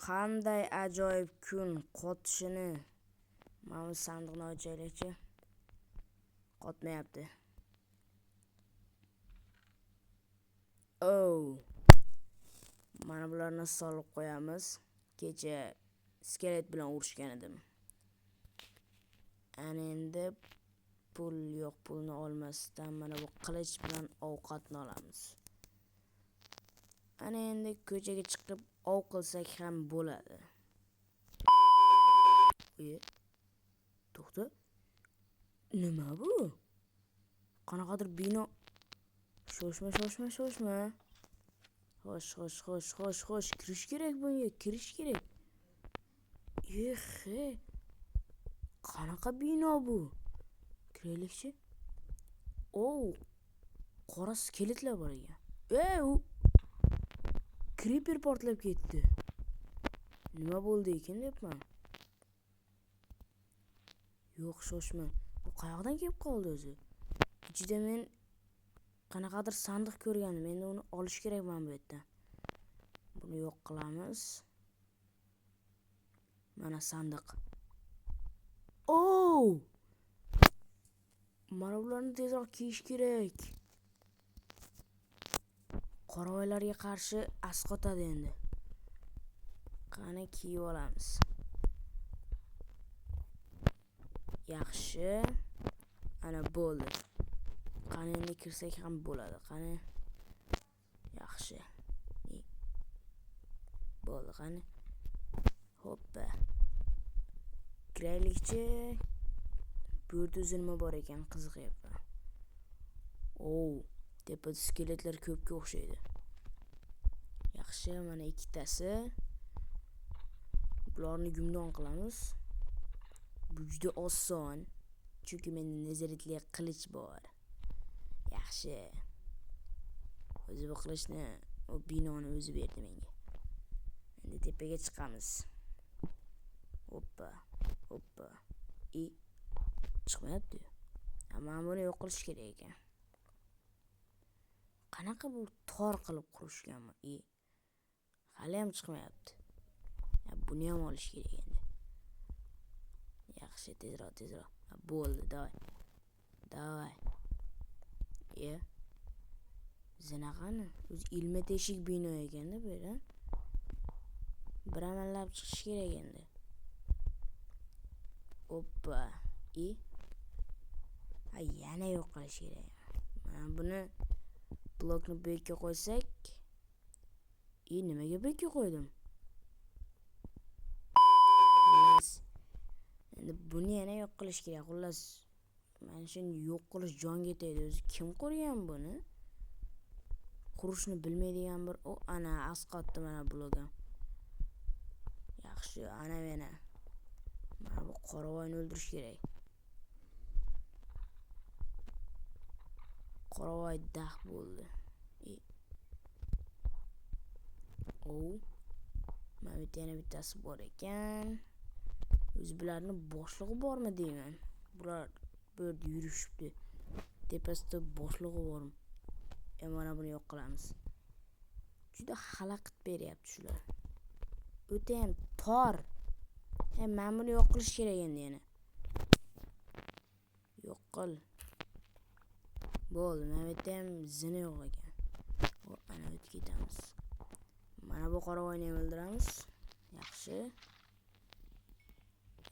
Qanday ajoyib kun qotishini. Mana bu sandiqni ochaylikchi. Qotmayapti. Mana bularni solib qo'yamiz. Kecha skelet bilan urushgan edim. Ana endi pul yo'q, pulni olmasdan mana bu qilich bilan ovqatni olamiz. Ana endi ko'chaga chiqib ov qilsak ham bo'ladi. To'xta. Nima bu? Qanaqadir bino. Shoshma. Xo'sh, kirish kerak bunga, kirish kerak. Qanaqa bino bu? Kiraylikchi. Qora skeletlar bor ekan. Creeper portlab ketdi. Nima bo'ldi ekan deyapman. Yo'q, shoshma. Bu qayoqdan kelib qoldi o'zi? Ichida men qanaqadir sandiq ko'rgandim. Endi uni olish kerakman bu yerdan. Buni yo'q qilamiz. Mana sandiq. Mana bularni tezroq kiyish kerak. Qoravoylarga qarshi asqotadi endi. Qani kiyib olamiz. Yaxshi. Ana bo'ldi. Qani endi kirsak ham bo'ladi. Qani. Yaxshi. Bo'ldi, qani. Hoppa. Kiraylikchi. Bu yerda nima bor ekan, qiziqyapman. Tepada skeletlar ko'pga o'xshaydi. Yaxshi, mana ikkitasi. Bularni gumdon qilamiz. Bu juda oson. Chunki menda nezaritli qilich bor. Yaxshi. O'zi bu qilichni, o binoni o'zi berdi menga. Endi tepaga chiqamiz. Hoppa. Chiqmayapti. Mana buni yo'q qilish kerak ekan. Qanaqa bu tor qilib qurishganmi? Hali ham chiqmayapti. Buni ham olish kerak endi. Yaxshi, tezroq. Bo'ldi, davay. Zinaqani? O'zi ilma teshik bino ekanda bu yerda. Bir amallab chiqish kerak endi. Hoppa. Yana yo'q qilish kerak. Mana buni blokni bu yerga qo'ysak. Nimaga bu yerga qo'ydim? Endi buni yana yo'q qilish kerak. Xullas, mana shuni yo'q qilish jonga tegdi. O'zi kim qurgan buni? Qurishni bilmaydigan bir ana asqotdi mana blogim. Yaxshi, ana meni. Mana bu qoravoyni o'ldirish kerak. Qoravoy dah bo'ldi. Mana bu yana bittasi bor ekan. O'zi bularni boshlig'i bormi deyman. Bular bu yerda yurishibdi. Tepasida boshlig'i bormi? Mana buni yo'q qilamiz. Juda xalaqit beryapti shular. O'ta ham tor. Men buni yo'q qilish kerak endi yana. Yo'q qil. Bo'ldi, mana bu yerda ham zina yo'q ekan. Ana o'tib ketamiz. Mana bu qoravoyni ham o'ldiramiz. Yaxshi.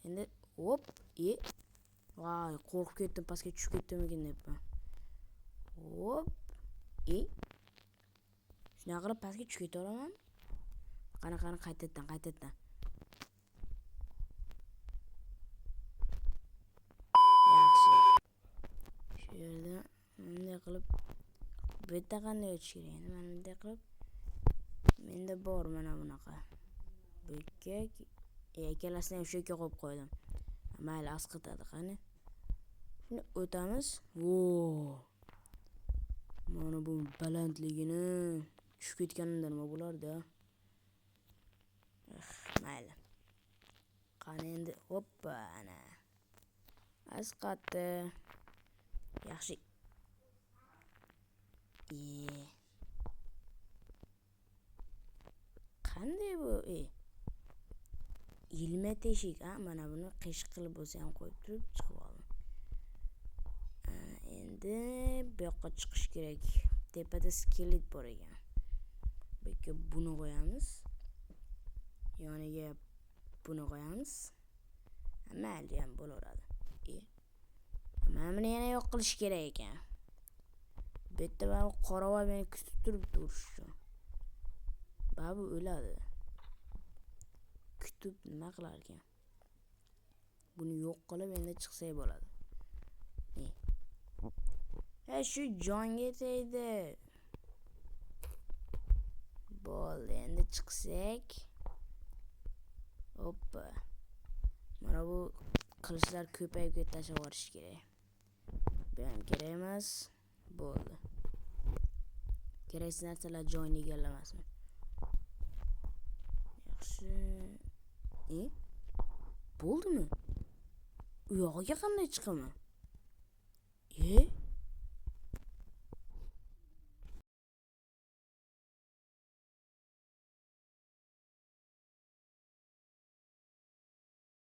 Endi voy, qo'rqib ketdim, pastga tushib ketdimmikin deyapman. Shunaqa qilib pastga tushib ketaveraman. Qani qaytadan. Yaxshi. Shu yerda bunday qilib bu yerda qanday o'tish kerak endi? Mana bunday qilib menda bor mana bunaqa. Bu yerga ikkalasini ham shu yerga qo'yib qo'ydim. Mayli, asqatadi qani. Shuni o'tamiz. Mana bu balandligini tushib ketganimda nima bo'lardi? Mayli. Qani endi hoppa ana. Asqatdi. Yaxshi. Qanday bu? ilma teshik. Mana buni qiyshiq qilib bo'lsa ham qo'yib turib chiqib oldim. Endi bu yoqqa chiqish kerak. Tepada skelet bor ekan. Bu yerga buni qo'yamiz. Yoniga buni qo'yamiz. Mayli ham bo'laveradi. Mana buni yana yo'q qilish kerak ekan. Bu yerda mana qorava meni kutib turibdi urush uchun. Babu o'ladi. Kutib nima qilar ekan? Buni yo'q qilib endi chiqsak bo'ladi. Shu jonga tegdi. Bo'ldi, endi chiqsak. Hoppa. Mana bu qilichlar ko'payib tashlab yuborish kerak. Bu ham kerak emas. Bo'ldi. Keraksiz narsalar joyini egallamasin. Yaxshi. Bo'ldimi? U yog'iga qanday chiqaman?